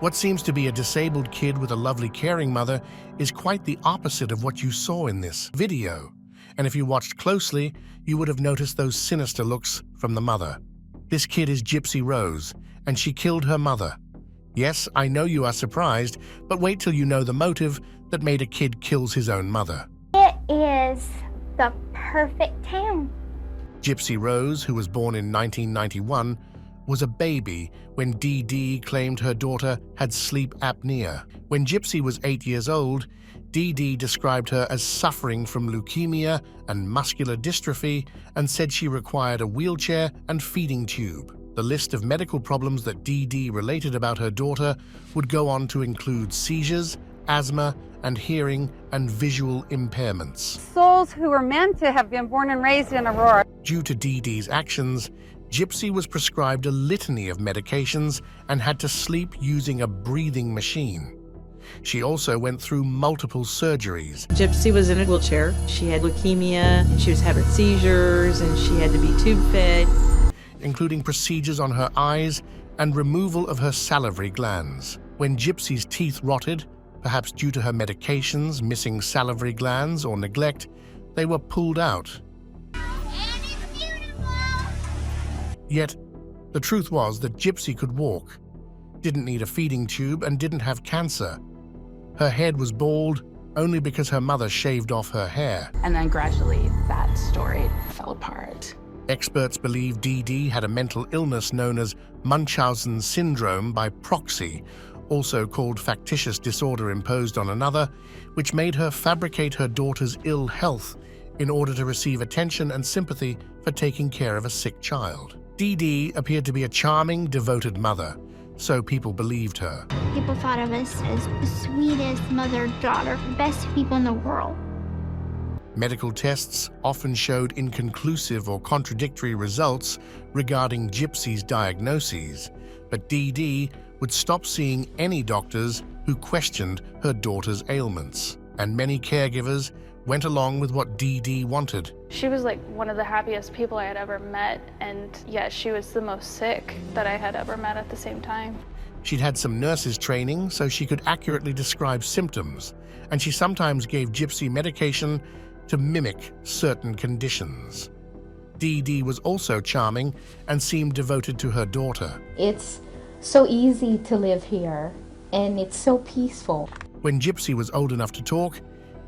What seems to be a disabled kid with a lovely caring mother is quite the opposite of what you saw in this video. And if you watched closely, you would have noticed those sinister looks from the mother. This kid is Gypsy Rose, and she killed her mother. Yes, I know you are surprised, but wait till you know the motive that made a kid kills his own mother. It is the perfect town. Gypsy Rose, who was born in 1991, was a baby when Dee Dee claimed her daughter had sleep apnea. When Gypsy was 8 years old, Dee Dee described her as suffering from leukemia and muscular dystrophy and said she required a wheelchair and feeding tube. The list of medical problems that Dee Dee related about her daughter would go on to include seizures, asthma, and hearing and visual impairments. Souls who were meant to have been born and raised in Aurora. Due to Dee Dee's actions, Gypsy was prescribed a litany of medications and had to sleep using a breathing machine. She also went through multiple surgeries. Gypsy was in a wheelchair. She had leukemia, and she was having seizures, and she had to be tube-fed. Including procedures on her eyes and removal of her salivary glands. When Gypsy's teeth rotted, perhaps due to her medications, missing salivary glands, or neglect, they were pulled out. Yet, the truth was that Gypsy could walk, didn't need a feeding tube, and didn't have cancer. Her head was bald only because her mother shaved off her hair. And then gradually that story fell apart. Experts believe Dee Dee had a mental illness known as Munchausen syndrome by proxy, also called factitious disorder imposed on another, which made her fabricate her daughter's ill health in order to receive attention and sympathy for taking care of a sick child. Dee Dee appeared to be a charming, devoted mother, so people believed her. People thought of us as the sweetest mother-daughter, best people in the world. Medical tests often showed inconclusive or contradictory results regarding Gypsy's diagnoses, but Dee Dee would stop seeing any doctors who questioned her daughter's ailments, and many caregivers went along with what Dee Dee wanted. She was like one of the happiest people I had ever met, and yet she was the most sick that I had ever met at the same time. She'd had some nurses training so she could accurately describe symptoms, and she sometimes gave Gypsy medication to mimic certain conditions. Dee Dee was also charming and seemed devoted to her daughter. It's so easy to live here, and it's so peaceful. When Gypsy was old enough to talk,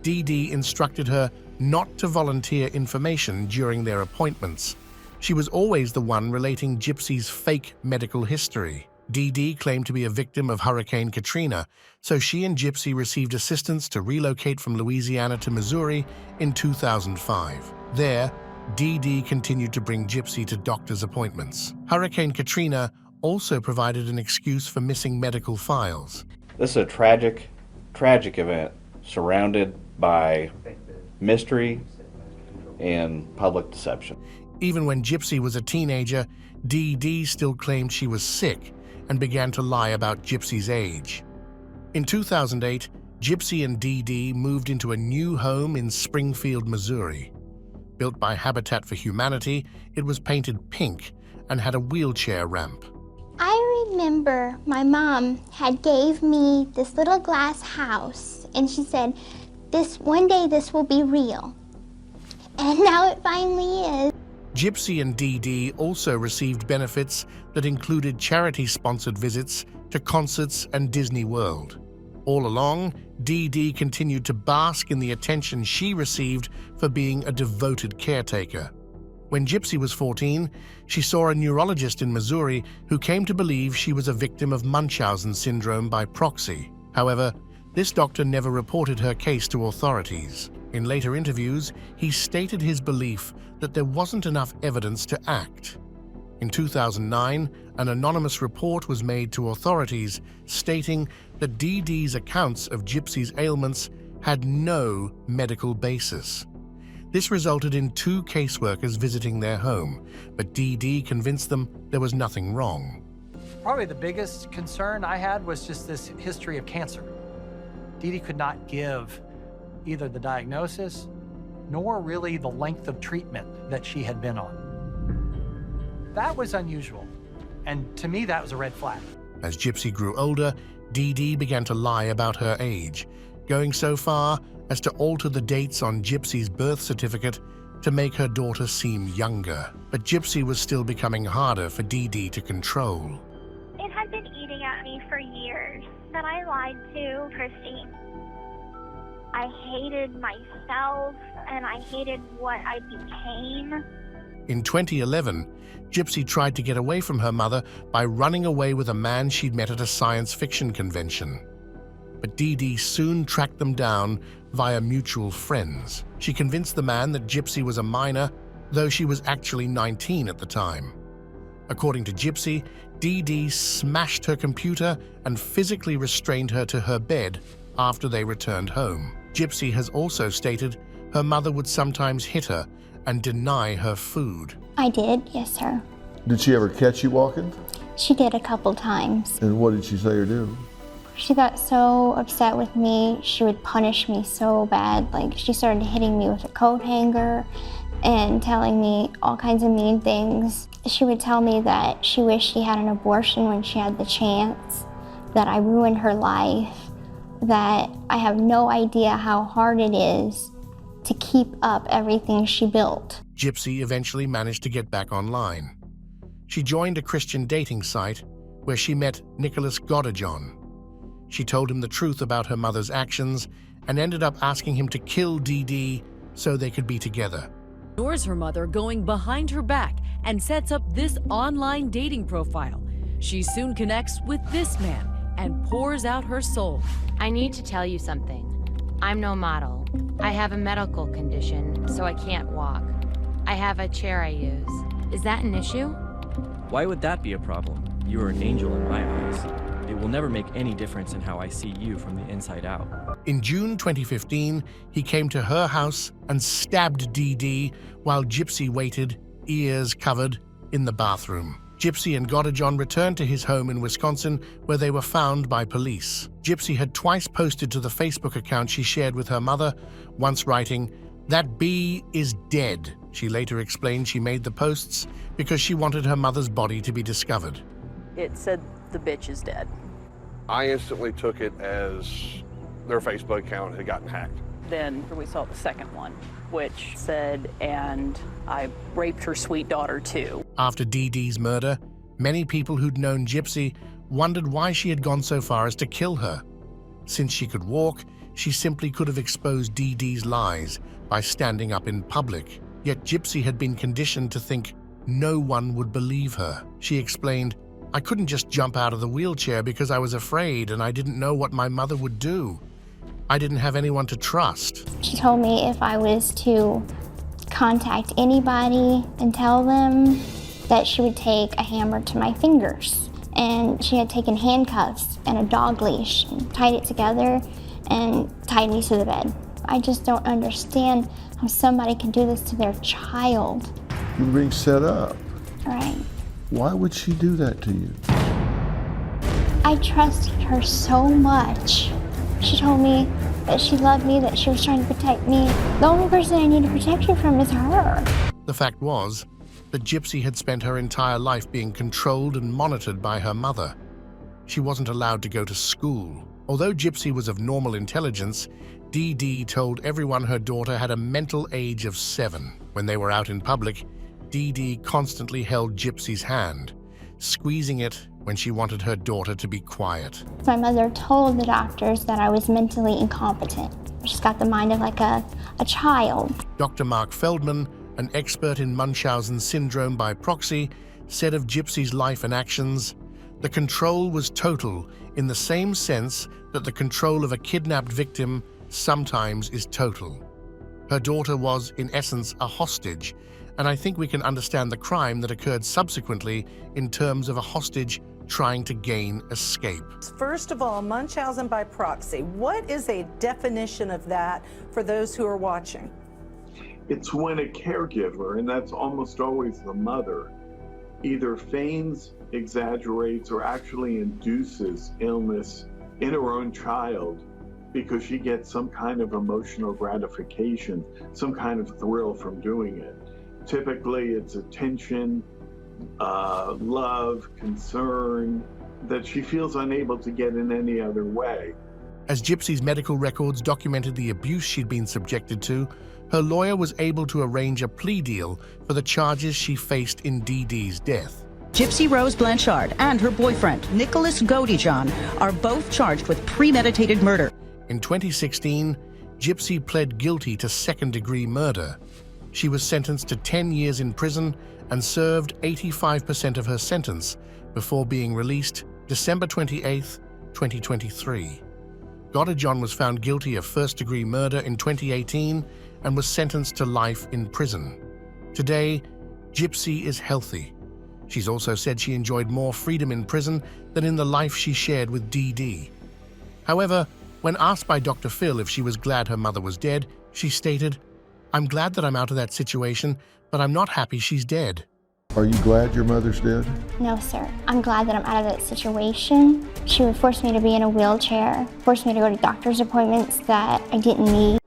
Dee Dee instructed her not to volunteer information during their appointments. She was always the one relating Gypsy's fake medical history. Dee Dee claimed to be a victim of Hurricane Katrina, so she and Gypsy received assistance to relocate from Louisiana to Missouri in 2005. There, Dee Dee continued to bring Gypsy to doctor's appointments. Hurricane Katrina also provided an excuse for missing medical files. This is a tragic event surrounded by mystery and public deception. Even when Gypsy was a teenager, Dee Dee still claimed she was sick and began to lie about Gypsy's age. In 2008, Gypsy and Dee Dee moved into a new home in Springfield, Missouri. Built by Habitat for Humanity, it was painted pink and had a wheelchair ramp. I remember my mom had gave me this little glass house, and she said, one day this will be real. And now it finally is. Gypsy and Dee Dee also received benefits that included charity-sponsored visits to concerts and Disney World. All along, Dee Dee continued to bask in the attention she received for being a devoted caretaker. When Gypsy was 14, she saw a neurologist in Missouri who came to believe she was a victim of Munchausen syndrome by proxy. However, this doctor never reported her case to authorities. In later interviews, he stated his belief that there wasn't enough evidence to act. In 2009, an anonymous report was made to authorities stating that Dee Dee's accounts of Gypsy's ailments had no medical basis. This resulted in 2 caseworkers visiting their home, but Dee Dee convinced them there was nothing wrong. Probably the biggest concern I had was just this history of cancer. Dee Dee could not give either the diagnosis nor really the length of treatment that she had been on. That was unusual, and to me that was a red flag. As Gypsy grew older, Dee Dee began to lie about her age, going so far as to alter the dates on Gypsy's birth certificate to make her daughter seem younger. But Gypsy was still becoming harder for Dee Dee to control. It had been eating at me for years that I lied to Christy. I hated myself and I hated what I became. In 2011, Gypsy tried to get away from her mother by running away with a man she'd met at a science fiction convention. But Dee Dee soon tracked them down via mutual friends. She convinced the man that Gypsy was a minor, though she was actually 19 at the time. According to Gypsy, Dee Dee smashed her computer and physically restrained her to her bed after they returned home. Gypsy has also stated her mother would sometimes hit her and deny her food. I did, yes, sir. Did she ever catch you walking? She did a couple times. And what did she say or do? She got so upset with me, she would punish me so bad. Like, she started hitting me with a coat hanger and telling me all kinds of mean things. She would tell me that she wished she had an abortion when she had the chance, that I ruined her life, that I have no idea how hard it is to keep up everything she built. Gypsy eventually managed to get back online. She joined a Christian dating site where she met Nicholas Godajon. She told him the truth about her mother's actions and ended up asking him to kill Dee Dee so they could be together. Ignores her mother going behind her back and sets up this online dating profile. She soon connects with this man and pours out her soul. I need to tell you something. I'm no model. I have a medical condition, so I can't walk. I have a chair I use. Is that an issue? Why would that be a problem? You are an angel in my eyes. It will never make any difference in how I see you from the inside out. In June 2015, he came to her house and stabbed Dee Dee while Gypsy waited, ears covered, in the bathroom. Gypsy and Godajon returned to his home in Wisconsin, where they were found by police. Gypsy had twice posted to the Facebook account she shared with her mother, once writing, "That bee is dead." She later explained she made the posts because she wanted her mother's body to be discovered. It said, "The bitch is dead." I instantly took it as their Facebook account had gotten hacked. Then we saw the second one, which said, "And I raped her sweet daughter too." After Dee Dee's murder, many people who'd known Gypsy wondered why she had gone so far as to kill her. Since she could walk, she simply could have exposed Dee Dee's lies by standing up in public. Yet Gypsy had been conditioned to think no one would believe her. She explained, "I couldn't just jump out of the wheelchair because I was afraid and I didn't know what my mother would do. I didn't have anyone to trust." She told me if I was to contact anybody and tell them that she would take a hammer to my fingers. And she had taken handcuffs and a dog leash and tied it together and tied me to the bed. I just don't understand how somebody can do this to their child. You're being set up. Right. Why would she do that to you? I trusted her so much. She told me that she loved me, that she was trying to protect me. The only person I need to protect her from is her. The fact was that Gypsy had spent her entire life being controlled and monitored by her mother. She wasn't allowed to go to school. Although Gypsy was of normal intelligence, Dee Dee told everyone her daughter had a mental age of 7. When they were out in public, Dee Dee constantly held Gypsy's hand, squeezing it when she wanted her daughter to be quiet. My mother told the doctors that I was mentally incompetent. She's got the mind of like a child. Dr. Mark Feldman, an expert in Munchausen syndrome by proxy, said of Gypsy's life and actions, "The control was total in the same sense that the control of a kidnapped victim sometimes is total. Her daughter was, in essence, a hostage, and I think we can understand the crime that occurred subsequently in terms of a hostage trying to gain escape." First of all, Munchausen by proxy. What is a definition of that for those who are watching? It's when a caregiver, and that's almost always the mother, either feigns, exaggerates, or actually induces illness in her own child because she gets some kind of emotional gratification, some kind of thrill from doing it. Typically, it's attention, love, concern, that she feels unable to get in any other way. As Gypsy's medical records documented the abuse she'd been subjected to, her lawyer was able to arrange a plea deal for the charges she faced in DD's death. Gypsy Rose Blanchard and her boyfriend, Nicholas Godijon, are both charged with premeditated murder. In 2016, Gypsy pled guilty to second-degree murder. She was sentenced to 10 years in prison and served 85% of her sentence before being released December 28, 2023. Godijon was found guilty of first-degree murder in 2018 and was sentenced to life in prison. Today, Gypsy is healthy. She's also said she enjoyed more freedom in prison than in the life she shared with DD. However, when asked by Dr. Phil if she was glad her mother was dead, she stated, "I'm glad that I'm out of that situation, but I'm not happy she's dead." Are you glad your mother's dead? No, sir. I'm glad that I'm out of that situation. She would force me to be in a wheelchair, force me to go to doctor's appointments that I didn't need.